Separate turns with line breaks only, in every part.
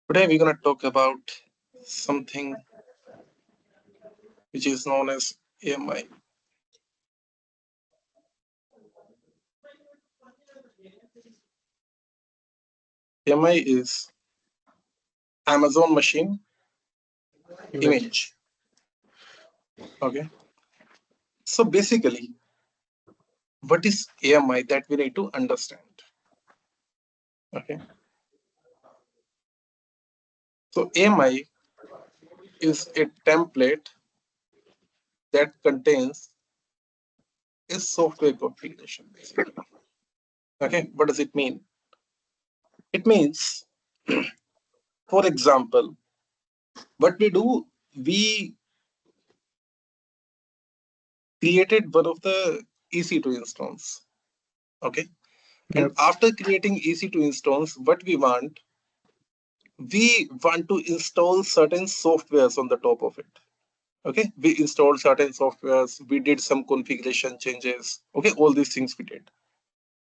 Today we're going to talk about something which is known as AMI. AMI is Amazon Machine Image. Okay. So basically, what is AMI that we need to understand? Okay. So AMI is a template that contains a software configuration. Basically. Okay. What does it mean? It means, for example, what we do, we created one of the EC2 instance. Okay. And
Yep.
after creating EC2 instance, what we want to install certain softwares on the top of it. Okay, we installed certain softwares, we did some configuration changes. Okay, all these things we did.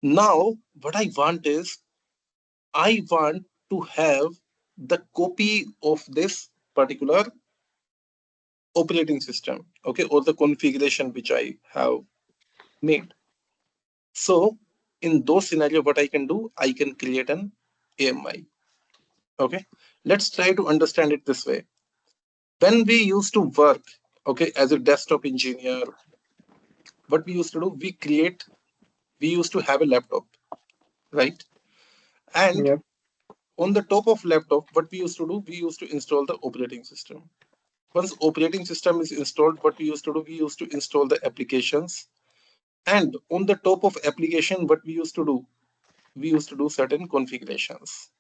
Now, what I want is, I want to have the copy of this particular operating system, okay, or the configuration which I have made. So, in those scenarios, what I can do, I can create an AMI. Okay, let's try to understand it this way. When we used to work, okay, as a desktop engineer, what we used to do, we used to have a laptop, right? And
Yep.
on the top of laptop, what we used to do, we used to install the operating system. Once operating system is installed, what we used to do, we used to install the applications. And on the top of application, what we used to do, we used to do certain configurations.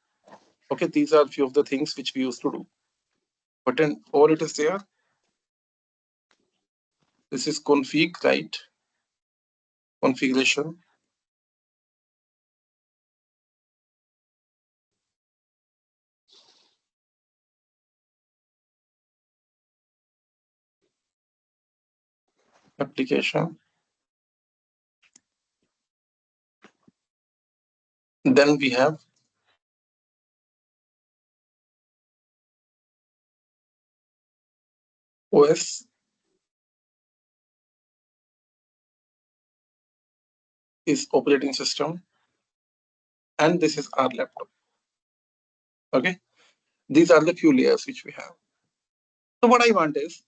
Okay, these are few of the things which we used to do. But then all it is there, this is config, right? Configuration. Application. Then we have OS is operating system, and this is our laptop. Okay, these are the few layers which we have. So what I want is,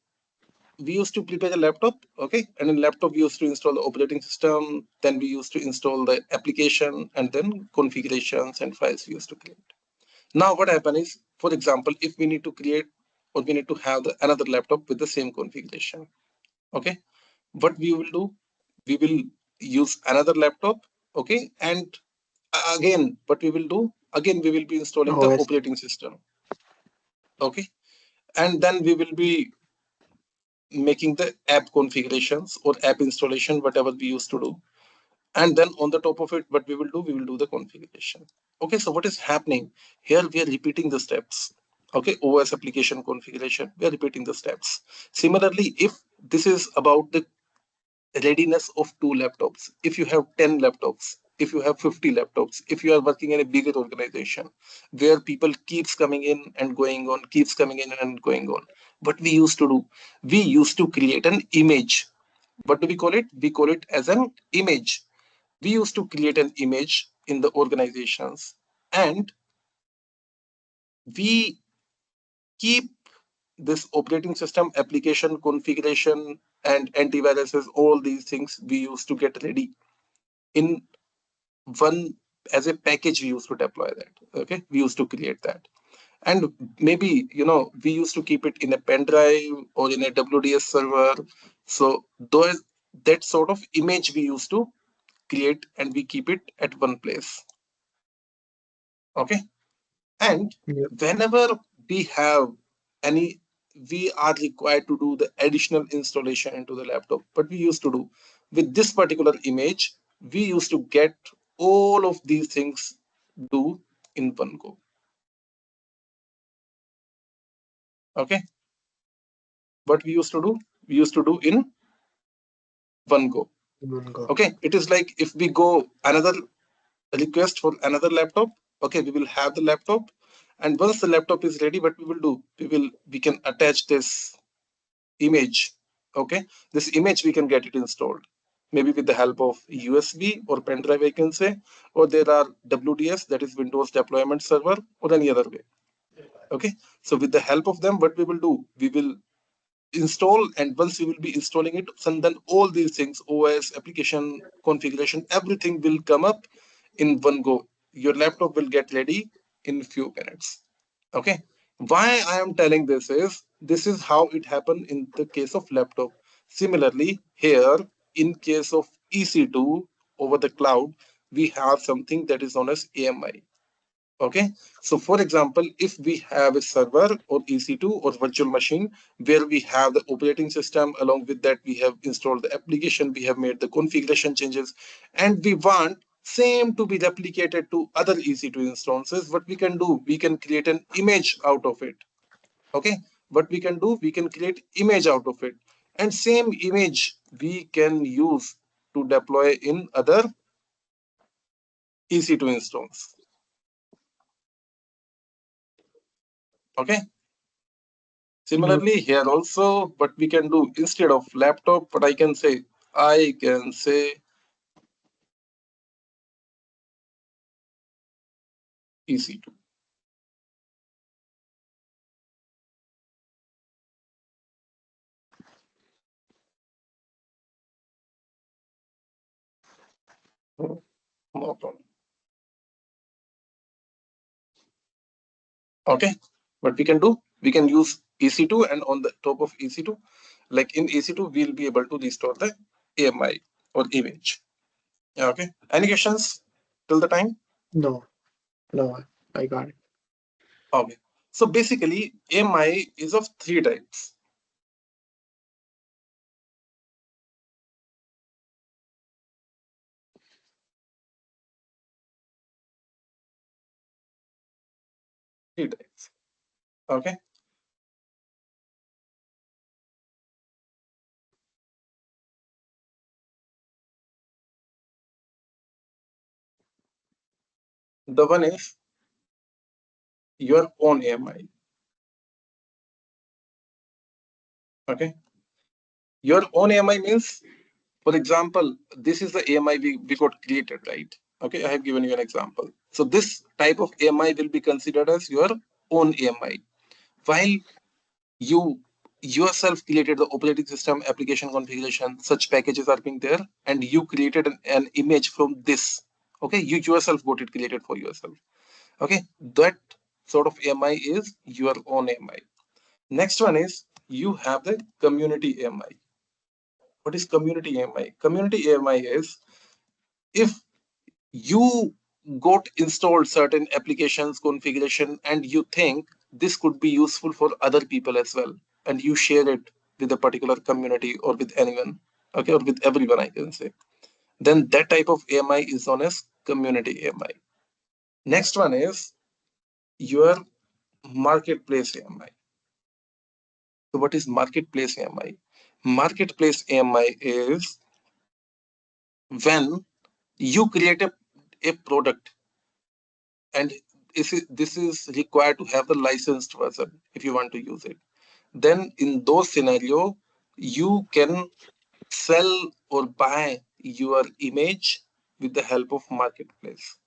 we used to prepare a laptop, okay, and in laptop we used to install the operating system, then we used to install the application, and then configurations and files we used to create. Now what happen is, for example, if we need to create or we need to have another laptop with the same configuration, okay, what we will do, we will use another laptop, okay, and again what we will do, again we will be installing the
OS.
operating system, okay, and then we will be making the app configurations or app installation, whatever we used to do. And then on the top of it, what we will do, we will do the configuration. Okay, so what is happening here, we are repeating the steps. Okay, OS application configuration, we are repeating the steps. Similarly, if this is about the readiness of two laptops, if you have 10 laptops, if you have 50 laptops, if you are working in a bigger organization where people keeps coming in and going on, keeps coming in and going on, what we used to do, we used to create an image. What do we call it? We call it as an image. We used to create an image in the organizations, and we keep this operating system, application configuration, and antiviruses, all these things we used to get ready in one, as a package we used to deploy that. Okay, we used to create that, and maybe we used to keep it in a pen drive or in a WDS server. So those, that sort of image we used to create, and we keep it at one place. Okay, and
Yep.
whenever we have any, we are required to do the additional installation into the laptop, what we used to do with this particular image, we used to get all of these things do in one go. Okay, what we used to do, we used to do in one go.
One go.
Okay, it is like if we go another request for another laptop, okay, we will have the laptop, And once the laptop is ready, what we will do, we can attach this image. Okay, this image we can get it installed, maybe with the help of USB or pen drive, I can say, or there are WDS, that is Windows Deployment Server, or any other way. Okay, so with the help of them, what we will do, we will install, and once we will be installing it, and then all these things, OS, application configuration, everything will come up in one go. Your laptop will get ready in few minutes. Okay, why I am telling this is how it happened in the case of laptop. Similarly here, in case of EC2 over the cloud, we have something that is known as AMI. Okay, so for example, if we have a server or EC2 or virtual machine where we have the operating system, along with that we have installed the application, we have made the configuration changes, and we want same to be replicated to other EC2 instances, what we can do, we can create an image out of it. Okay, what we can do, we can create image out of it, and same image we can use to deploy in other EC2 instance. Okay,
No,
similarly, here also, what we can do, instead of laptop, what I can say EC2. No problem. Okay, what we can do, we can use EC2, and on the top of EC2, like in EC2, we'll be able to restore the AMI or image. Yeah, okay. Any questions till the time?
no, no, I got it.
Okay. So basically, AMI is of three types. Three types. Okay. The one is your own AMI. Okay. Your own AMI means, for example, this is the AMI we got created, right? Okay, I have given you an example. So this type of AMI will be considered as your own AMI. While you yourself created the operating system, application configuration, such packages are being there, and you created an image from this. Okay, you yourself got it created for yourself. Okay, that sort of AMI is your own AMI. Next one is you have the community AMI. What is community AMI? Community AMI is if you got installed certain applications configuration and you think this could be useful for other people as well, and you share it with a particular community or with anyone, okay, or with everyone, I can say, then that type of AMI is known as community AMI. Next one is your marketplace AMI. So what is marketplace AMI? Marketplace AMI is when you create a product, and this is required to have the licensed version if you want to use it. Then in those scenario, you can sell or buy your image with the help of marketplace.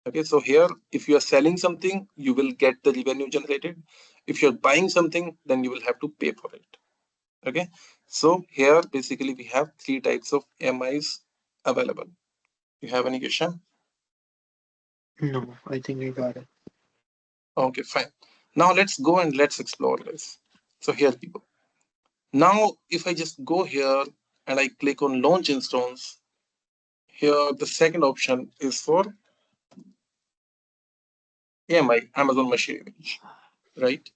Okay, so here if you are selling something, you will get the revenue generated. If you're buying something, then you will have to pay for it. Okay, so here basically we have three types of MIs available. You have any question?
No, I think I got it.
Okay, fine. Now let's go and let's explore this. So here we go. Now, if I just go here and I click on launch instance, here the second option is for AMI, Amazon Machine Image, right?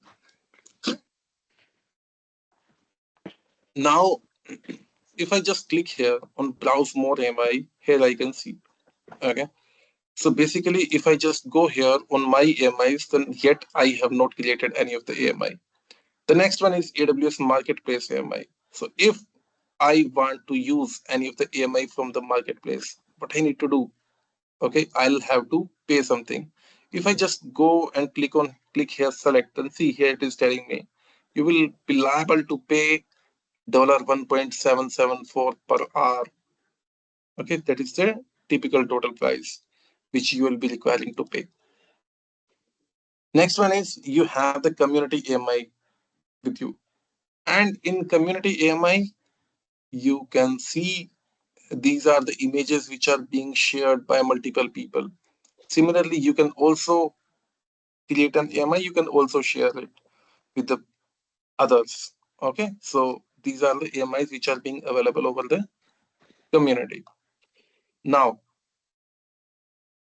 Now, if I just click here on browse more AMI, here I can see. Okay. So basically, if I just go here on my AMIs, then yet I have not created any of the AMI. The next one is AWS Marketplace AMI. So if I want to use any of the AMI from the marketplace, what I need to do, okay, I'll have to pay something. If I just go and click here, select, and see here it is telling me you will be liable to pay $1.774 per hour. Okay, that is the typical total price which you will be requiring to pay. Next one is you have the community AMI with you. And in community AMI, you can see these are the images which are being shared by multiple people. Similarly, you can also create an AMI, you can also share it with the others. Okay, so these are the AMIs which are being available over the community. Now,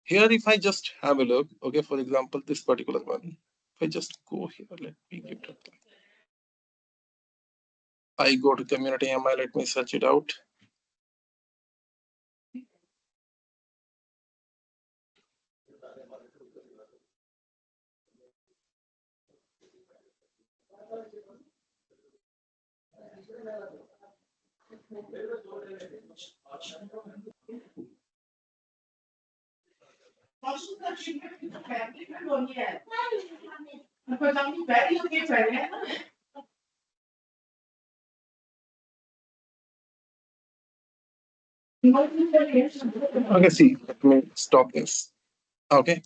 here, if I just have a look, okay, for example, this particular one, if I just go here, let me give it a try. I go to community AMI, let me search it out. Okay, see, let me stop this. Okay,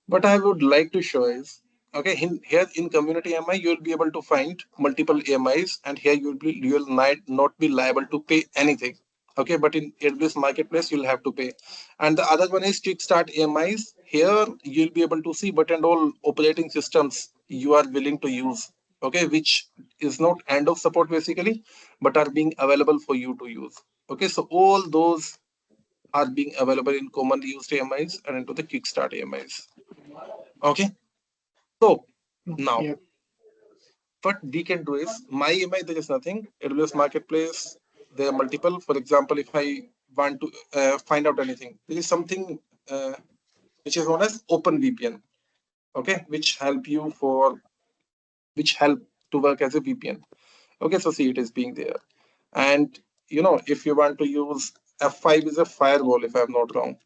what I would like to show is, okay, here in community AMI, you will be able to find multiple AMIs, and here you will not be liable to pay anything. Okay, but in AWS Marketplace, you'll have to pay. And the other one is Kickstart AMIs. Here, you'll be able to see but and all operating systems you are willing to use. Okay, which is not end of support basically, but are being available for you to use. Okay, so all those are being available in commonly used AMIs and into the Kickstart AMIs. Okay, so now
Yeah.
what we can do is my AMI, there is nothing. AWS Marketplace, there are multiple. For example, if I want to find out anything, there is something which is known as OpenVPN. Okay, which help to work as a VPN. Okay, so see it is being there. And if you want to use F5 is a firewall, if I'm not wrong.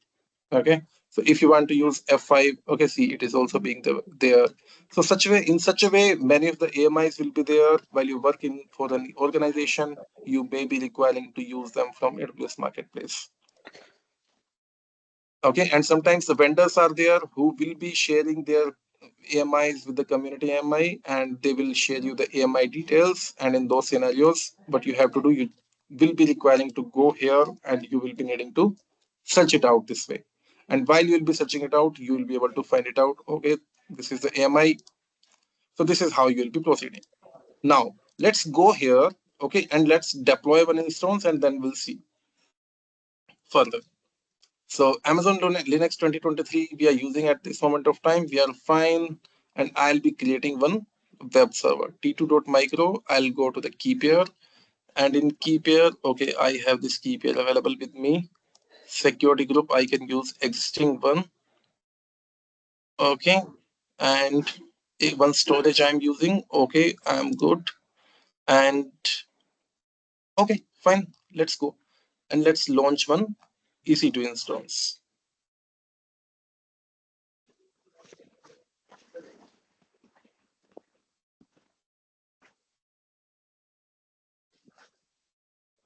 Okay, so if you want to use F5, okay, see it is also being there. So in such a way, many of the AMIs will be there while you work in for an organization. You may be requiring to use them from AWS Marketplace. Okay, and sometimes the vendors are there who will be sharing their AMIs with the community AMI, and they will share you the AMI details. And in those scenarios, what you have to do, you will be requiring to go here and you will be needing to search it out this way. And while you will be searching it out, you will be able to find it out. Okay, this is the AMI. So this is how you will be proceeding. Now, let's go here. Okay, and let's deploy one instance and then we'll see further. So Amazon Linux 2023, we are using at this moment of time. We are fine. And I'll be creating one web server, t2.micro. I'll go to the key pair. And in key pair, okay, I have this key pair available with me. Security group, I can use existing one. Okay. And one storage I'm using. Okay, I'm good. And okay, fine. Let's go. And let's launch one EC2 instance.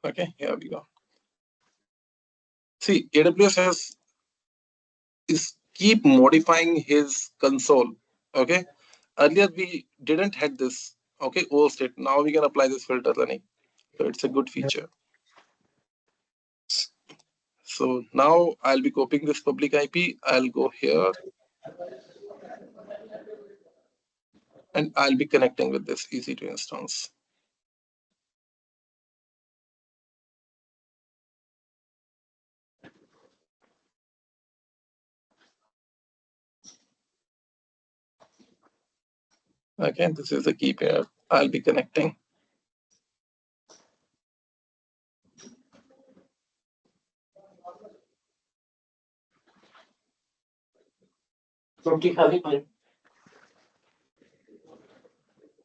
Okay, here we go. See, AWS is keep modifying his console. Okay, earlier we didn't had this. Okay, old state. Now we can apply this filter running. So it's a good feature. So now I'll be copying this public IP. I'll go here and I'll be connecting with this EC2 instance. Okay, this is the key pair. I'll be connecting.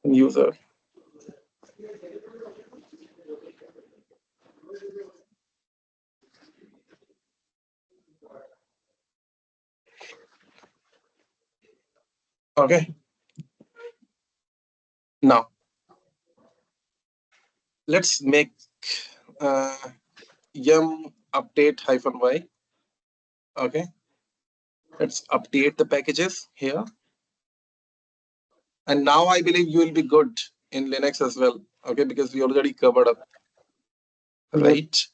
User. Okay. Now let's make uh, yum update hyphen y. Okay. Let's update the packages here. And now I believe you will be good in Linux as well. Okay, because we already covered up,
Yep.
right?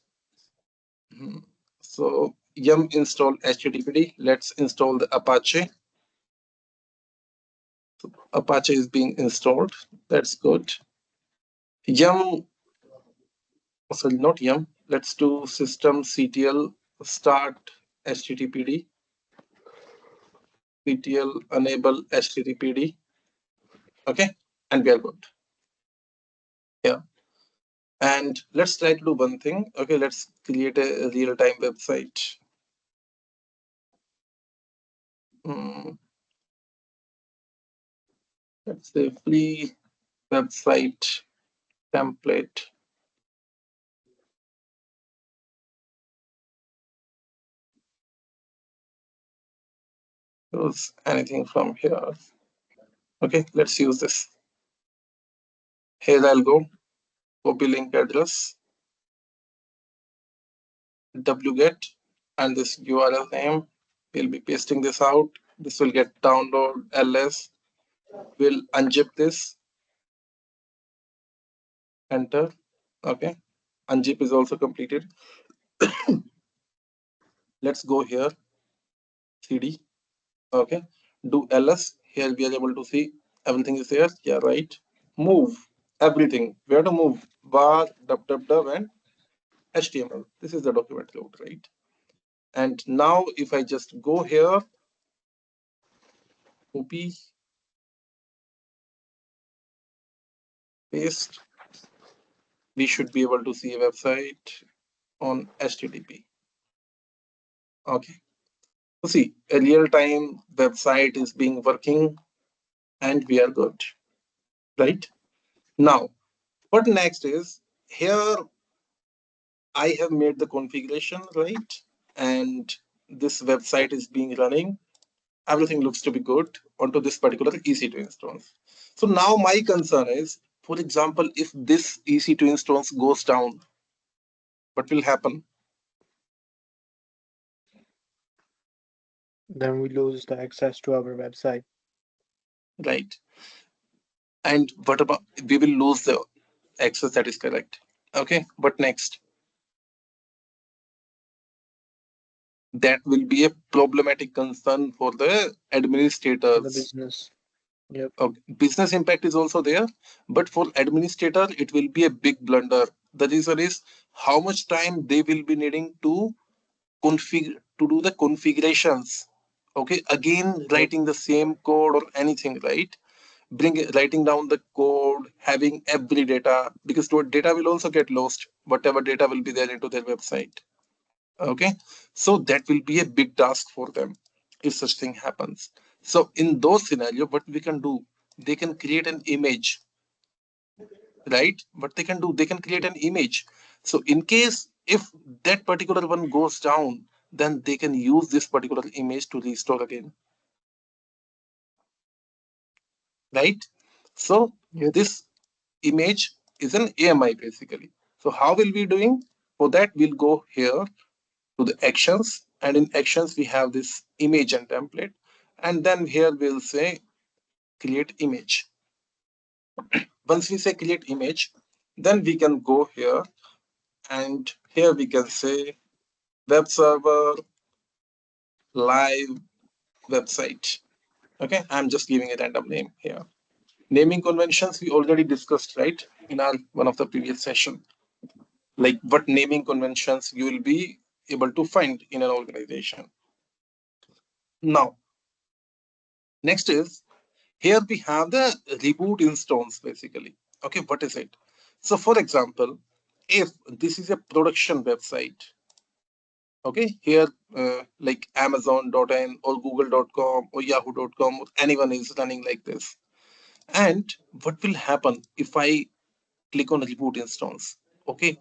Mhm. So yum install HTTPD. Let's install the Apache. Apache is being installed. That's good. Yum, sorry, not yum. Let's do systemctl start HTTPD. ctl enable HTTPD. Okay, and we are good. Yeah. And let's try to do one thing. Okay, let's create a real-time website. Hmm, let's say free website template. Use anything from here. Okay, let's use this. Here I'll go. Copy link address, wget, and this URL name. We'll be pasting this out. This will get download ls. We'll unzip this. Enter. Okay. Unzip is also completed. Let's go here. cd. Okay. Do ls. Here we are able to see everything is there. Yeah, right. Move everything. Where to move? Var, www, and HTML. This is the document load, right? And now if I just go here, copy, paste, we should be able to see a website on HTTP. Okay. So see, a real-time website is being working and we are good, right? Now, what next is here I have made the configuration, right? And this website is being running. Everything looks to be good onto this particular EC2 instance. So now my concern is, for example, if this EC2 instance goes down, what will happen,
Then we lose the access to our website.
right? And what about we will lose the access, that is correct. Okay, but next, that will be a problematic concern for the
For the
administrators.
business. Yep.
Business impact is also there, but for administrator, it will be a big blunder. The reason is how much time they will be needing to configure to do the configurations. Okay, again,
Yep.
writing the same code or anything, right? Writing down the code, having every data, because data will also get lost, whatever data will be there into their website. Okay, so that will be a big task for them if such thing happens. So in those scenarios, what we can do, they can create an image, right? What they can do, they can create an image. So in case if that particular one goes down, then they can use this particular image to restore again, right? So
Yep.
this image is an AMI basically. So how will we doing? For that, we'll go here to the actions, and in actions we have this image and template, and then here we'll say create image. Once we say create image, then we can go here, and here we can say web server live website. Okay, I'm just giving a random name here. Naming conventions we already discussed, right, in our one of the previous session, like what naming conventions you will be able to find in an organization. Now next is, here we have the reboot instance basically. Okay, what is it? So for example, if this is a production website, okay, here like Amazon.in or Google.com or Yahoo.com or anyone is running like this. And what will happen if I click on reboot instance? Okay,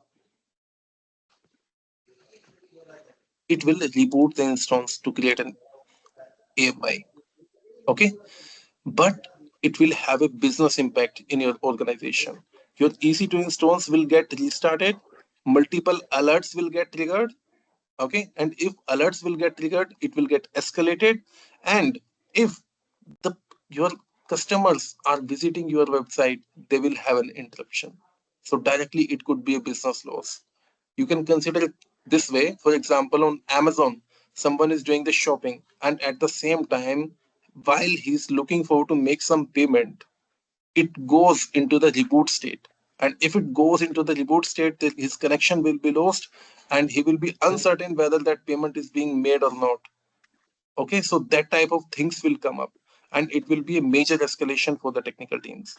it will reboot the instance to create an AMI. Okay, but it will have a business impact in your organization. Your EC2 instance will get restarted, multiple alerts will get triggered, okay? And if alerts will get triggered, it will get escalated. And if the your customers are visiting your website, they will have an interruption. So directly it could be a business loss. You can consider it this way. For example, on Amazon, someone is doing the shopping, and at the same time, while he's looking forward to make some payment, it goes into the reboot state. And if it goes into the reboot state, then his connection will be lost and he will be uncertain whether that payment is being made or not. Okay, so that type of things will come up and it will be a major escalation for the technical teams.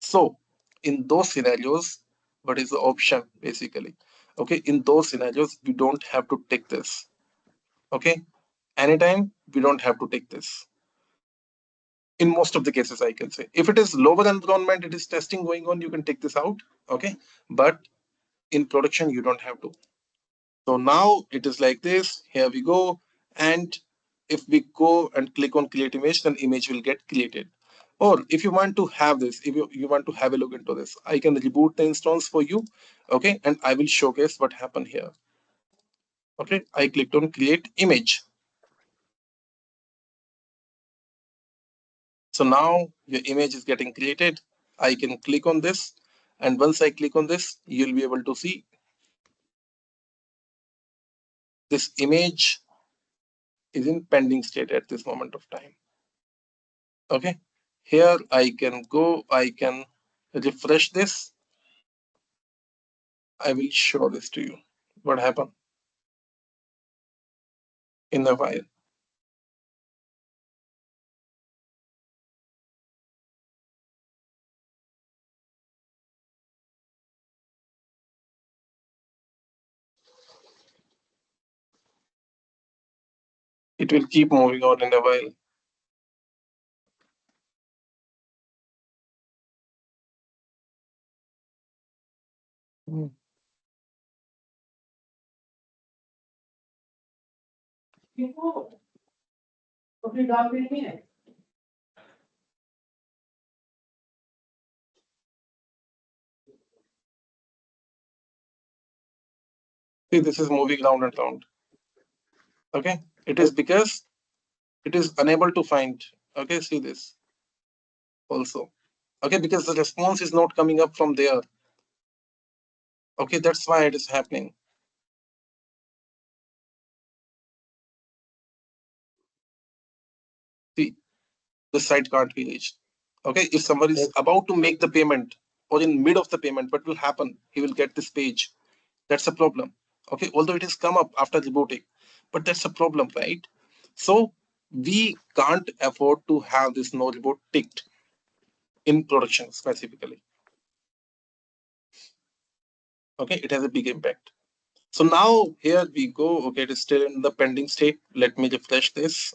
So, in those scenarios, what is the option basically? Okay, in those scenarios, we don't have to take this. Okay, anytime we don't have to take this. In most of the cases, I can say if it is lower environment, it is testing going on, you can take this out. Okay, but in production, you don't have to. So now it is like this. Here we go. And if we go and click on create image, then image will get created. Or if you want to have this, if you want to have a look into this, I can reboot the instance for you. Okay. And I will showcase what happened here. Okay. I clicked on create image. So now your image is getting created. I can click on this. And once I click on this, you'll be able to see this image is in pending state at this moment of time. Okay, here I can go, I can refresh this. I will show this to you. What happened in the file. It will keep moving on in a while.
Mm.
See, this is moving round and round. Okay, it is
Yep.
because it is unable to find. Okay, see this also. Okay, because the response is not coming up from there. Okay, that's why it is happening. See, the site can't be reached. Okay, if someone is
Yep.
about to make the payment or in mid of the payment, what will happen? He will get this page. That's a problem. Okay, although it has come up after rebooting, but that's a problem, right? So we can't afford to have this no reboot ticked in production specifically. Okay, it has a big impact. So now here we go. Okay, it is still in the pending state. Let me refresh this.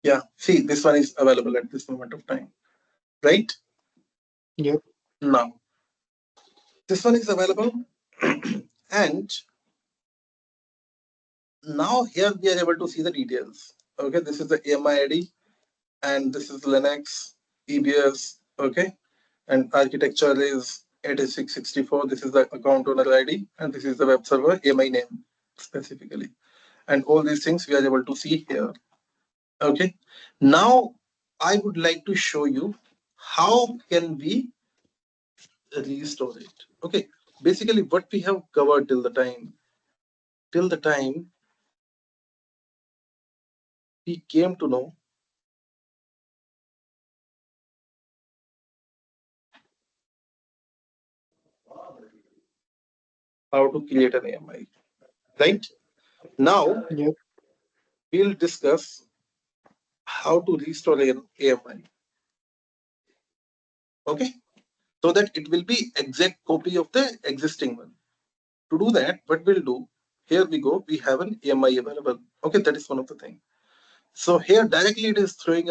Yeah, see, this one is available at this moment of time, right?
Yep.
Now, this one is available. And now here we are able to see the details. Okay, this is the AMI ID and this is Linux, EBS, okay? And architecture is 8664. This is the account owner ID and this is the web server AMI name specifically. And all these things we are able to see here. Okay. Now I would like to show you how can we restore it. Okay, basically what we have covered till the time we came to know how to create an AMI. Right now,
Yep.
we'll discuss how to restore an AMI. Okay, so that it will be exact copy of the existing one. To do that, what we'll do, here we go, we have an AMI available. Okay, that is one of the things. So here directly it is throwing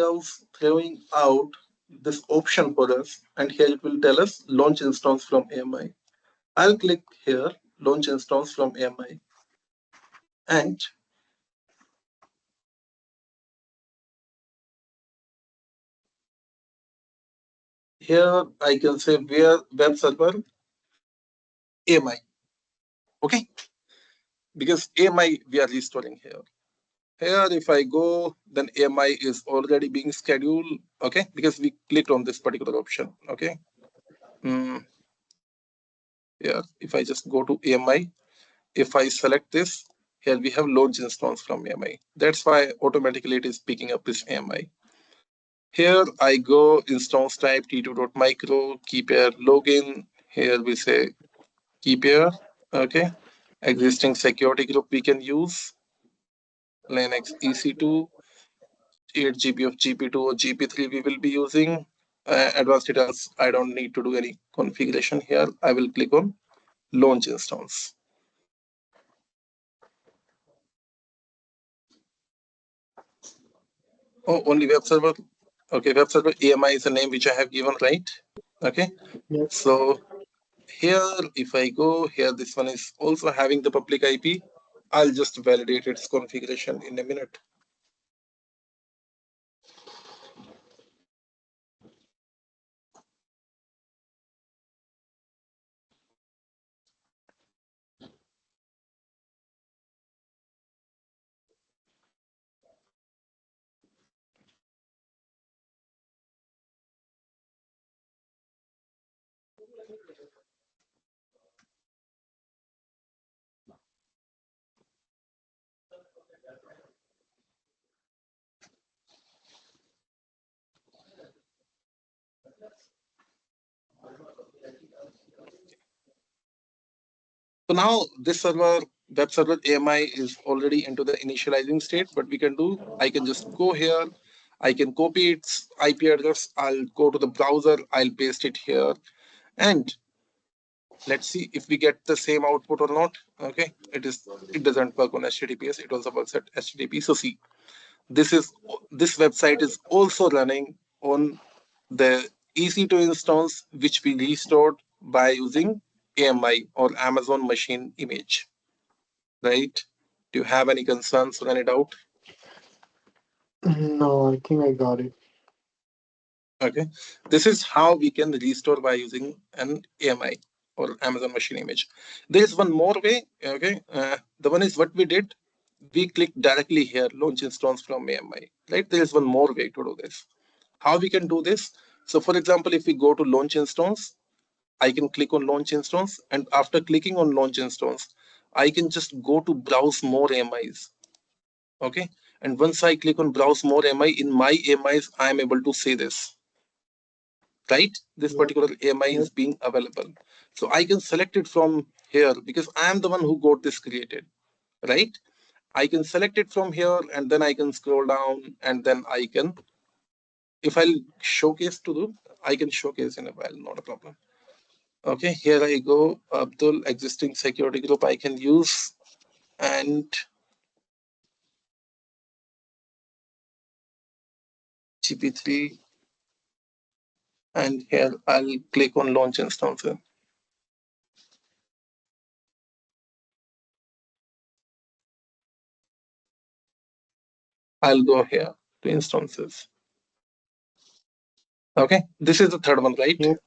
out this option for us, and here it will tell us launch instance from AMI. I'll click here, launch instance from AMI, and here I can say where web server AMI. Okay, because AMI we are restoring here. Here, if I go, then AMI is already being scheduled. Okay, because we clicked on this particular option. Okay. Here, if I just go to AMI, if I select this, here we have launch instance from AMI. That's why automatically it is picking up this AMI. Here I go instance type t2.micro, key pair login. Here we say key pair. Okay. Existing security group we can use. Linux EC2, 8 GB of GP2 or GP3 we will be using. Advanced details, I don't need to do any configuration here. I will click on launch instance. Oh, only web server. Okay, web server AMI is a name which I have given, right? Okay,
Yep.
so here, if I go here, this one is also having the public IP. I'll just validate its configuration in a minute. So now this web server AMI is already into the initializing state. What we can do, I can just go here. I can copy its IP address. I'll go to the browser. I'll paste it here. And let's see if we get the same output or not. Okay, it doesn't work on HTTPS. It also works at HTTP. So see, this website is also running on the EC2 instance, which we restored by using AMI or Amazon Machine Image. Right? Do you have any concerns or any doubt?
No, I think I got it.
Okay, this is how we can restore by using an AMI or Amazon Machine Image. There is one more way. Okay, the one is what we did. We click directly here, launch instance from AMI. Right? There is one more way to do this. How we can do this? So, for example, if we go to launch instance, I can click on launch instance, and after clicking on launch instance, I can just go to browse more AMIs. Okay, and once I click on browse more AMI, in my AMIs, I am able to see this. Right, this
Yep.
particular AMI
Yep.
is being available. So I can select it from here because I am the one who got this created. Right, I can select it from here, and then I can scroll down, and then I can, if I'll showcase to do, I can showcase in a while, not a problem. Okay, here I go, Abdul, existing security group I can use, and GP3, and here I'll click on launch instance. I'll go here to instances. Okay, this is the third one, right?
Yep.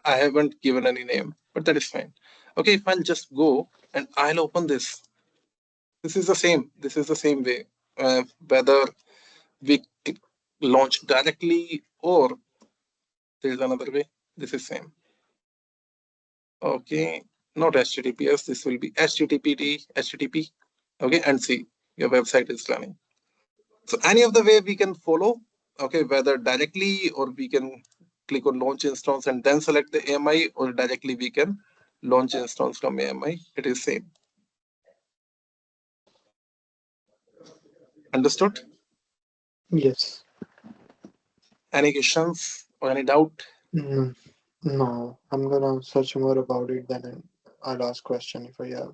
I haven't given any name, but that is fine. Okay, if I'll just go and I'll open this. This is the same. This is the same way. Whether we launch directly, or there is another way. This is same. Okay, not HTTPS. This will be HTTP. Okay, and see your website is running. So any of the way we can follow. Okay, whether directly or we can click on launch instance and then select the AMI, or directly we can launch instance from AMI. It is same. Understood?
Yes.
Any questions or any doubt?
Mm, no, I'm gonna search more about it, then I'll ask question if I have.